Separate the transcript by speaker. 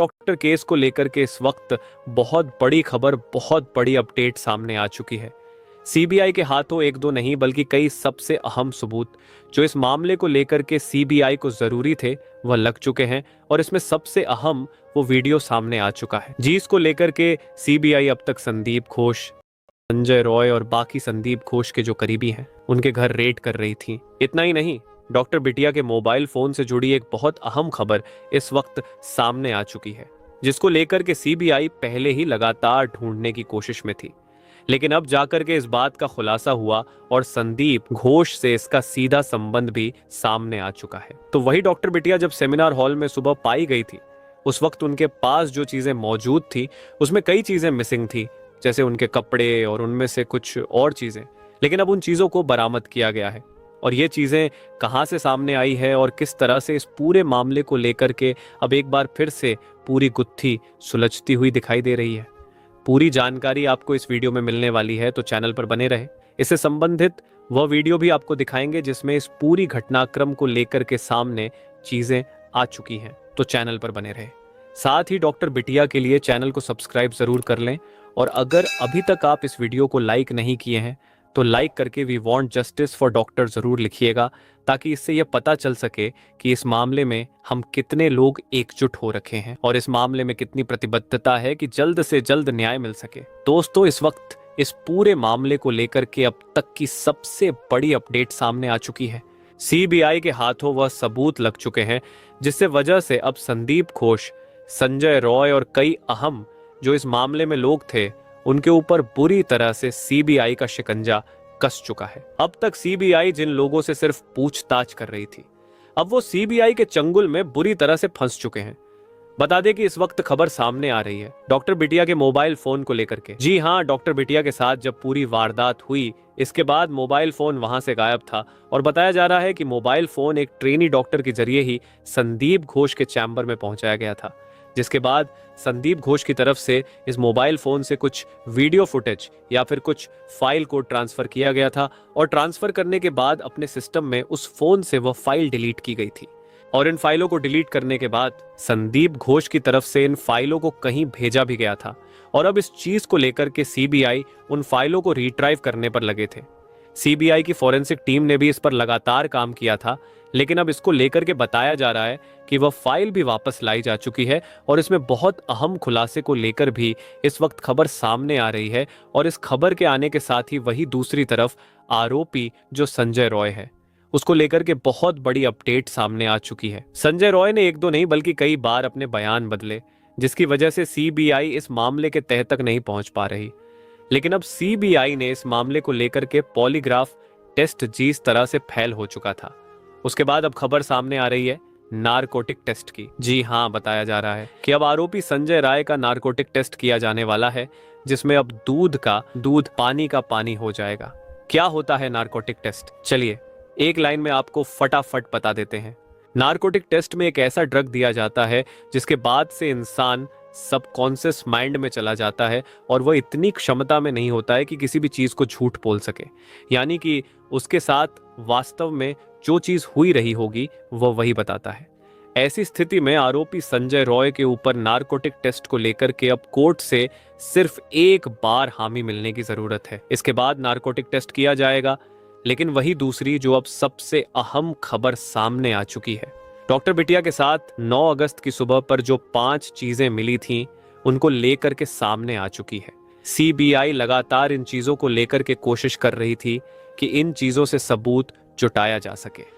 Speaker 1: Doctor case को लेकर के इस वक्त बहुत बड़ी खबर, बहुत बड़ी अपडेट सामने आ चुकी है। सीबीआई के हाथों एक दो नहीं बल्कि कई सबसे अहम सबूत जो इस मामले को लेकर के सीबीआई को जरूरी थे वह लग चुके हैं और इसमें सबसे अहम वो वीडियो सामने आ चुका है जिसको लेकर के सीबीआई अब तक संदीप घोष, संजय रॉय और बाकी संदीप घोष के जो करीबी हैं उनके घर रेड कर रही थी। इतना ही नहीं, डॉक्टर बिटिया के मोबाइल फोन से जुड़ी एक बहुत अहम खबर इस वक्त सामने आ चुकी है जिसको लेकर के सीबीआई पहले ही लगातार ढूंढने की कोशिश में थी, लेकिन अब जाकर के इस बात का खुलासा हुआ और संदीप घोष से इसका सीधा संबंध भी सामने आ चुका है। तो वही डॉक्टर बिटिया जब सेमिनार हॉल में सुबह पाई गई थी उस वक्त उनके पास जो चीजें मौजूद थी उसमें कई चीजें मिसिंग थी, जैसे उनके कपड़े और उनमें से कुछ और चीजें, लेकिन अब उन चीजों को बरामद किया गया है। और ये चीजें कहां से सामने आई है और किस तरह से इस पूरे मामले को लेकर के अब एक बार फिर से पूरी गुत्थी सुलझती हुई दिखाई दे रही है। पूरी जानकारी आपको इस वीडियो में मिलने वाली है, तो चैनल पर बने रहे। इससे संबंधित वह वीडियो भी आपको दिखाएंगे जिसमें इस पूरी घटनाक्रम को लेकर के सामने चीजें आ चुकी हैं, तो चैनल पर बने रहे। साथ ही डॉक्टर बिटिया के लिए चैनल को सब्सक्राइब जरूर कर लें और अगर अभी तक आप इस वीडियो को लाइक नहीं किए हैं तो लाइक करके we want justice for doctor जरूर लिखिएगा, ताकि इससे यह पता चल सके कि इस मामले में हम कितने लोग एकजुट हो रखे हैं और इस मामले में कितनी प्रतिबद्धता है कि जल्द से जल्द न्याय मिल सके। दोस्तों, इस वक्त इस पूरे मामले को लेकर के अब तक की सबसे बड़ी अपडेट सामने आ चुकी है। सीबीआई के हाथों वह सबूत लग चुके हैं जिससे वजह से अब संदीप घोष, संजय रॉय और कई अहम जो इस मामले में लोग थे उनके ऊपर बुरी तरह से सीबीआई का शिकंजा कस चुका है। अब तक सीबीआई जिन लोगों से सिर्फ पूछताछ कर रही थी अब वो सीबीआई के चंगुल में बुरी तरह से फंस चुके हैं। बता दें कि इस वक्त खबर सामने आ रही है डॉक्टर बिटिया के मोबाइल फोन को लेकर के। जी हां, डॉक्टर बिटिया के साथ जब पूरी वारदात हुई इसके बाद मोबाइल फोन वहां से गायब था और बताया जा रहा है कि मोबाइल फोन एक ट्रेनी डॉक्टर के जरिए ही संदीप घोष के चैम्बर में पहुंचाया गया था, जिसके बाद संदीप घोष की तरफ से इस मोबाइल फोन से कुछ वीडियो फुटेज या फिर कुछ फाइल को ट्रांसफर किया गया था और ट्रांसफर करने के बाद अपने सिस्टम में उस फोन से वह फाइल डिलीट की गई थी और इन फाइलों को डिलीट करने के बाद संदीप घोष की तरफ से इन फाइलों को कहीं भेजा भी गया था और अब इस चीज को लेकर के सीबीआई उन फाइलों को रिट्राइव करने पर लगे थे। सीबीआई की फॉरेंसिक टीम ने भी इस पर लगातार काम किया था, लेकिन अब इसको लेकर के बताया जा रहा है कि वह फाइल भी वापस लाई जा चुकी है और इसमें बहुत अहम खुलासे को लेकर भी इस वक्त खबर सामने आ रही है। और इस खबर के आने के साथ ही वही दूसरी तरफ आरोपी जो संजय रॉय है उसको लेकर के बहुत बड़ी अपडेट सामने आ चुकी है। संजय रॉय ने एक दो नहीं बल्कि कई बार अपने बयान बदले, जिसकी वजह से सीबीआई इस मामले के तह तक नहीं पहुंच पा रही। लेकिन अब सीबीआई ने इस मामले को लेकर के पॉलीग्राफ टेस्ट जिस तरह से फैल हो चुका था उसके बाद अब खबर सामने आ रही है नारकोटिक टेस्ट की। जी हां, बताया जा रहा है कि अब आरोपी संजय राय का नारकोटिक टेस्ट किया जाने वाला है, जिसमें अब दूध पानी का पानी हो जाएगा। क्या होता है नारकोटिक टेस्ट, चलिए एक लाइन में आपको फटाफट बता देते हैं। नारकोटिक टेस्ट में एक ऐसा ड्रग दिया जाता है जिसके बाद से इंसान सबकॉन्शियस माइंड में चला जाता है और वह इतनी क्षमता में नहीं होता है कि किसी भी चीज को झूठ बोल सके, यानी कि उसके साथ वास्तव में जो चीज हुई रही होगी वह वही बताता है। ऐसी स्थिति में आरोपी संजय रॉय के ऊपर नारकोटिक टेस्ट को लेकर के अब कोर्ट से सिर्फ एक बार हामी मिलने की जरूरत है। इसके बाद नारकोटिक टेस्ट किया जाएगा। लेकिन वही दूसरी जो अब सबसे अहम खबर सामने आ चुकी है, डॉक्टर बिटिया के साथ 9 अगस्त की सुबह पर जो 5 चीजें मिली थीं उनको लेकर के सामने आ चुकी है। सीबीआई लगातार इन चीजों को लेकर के कोशिश कर रही थी कि इन चीजों से सबूत जुटाया जा सके।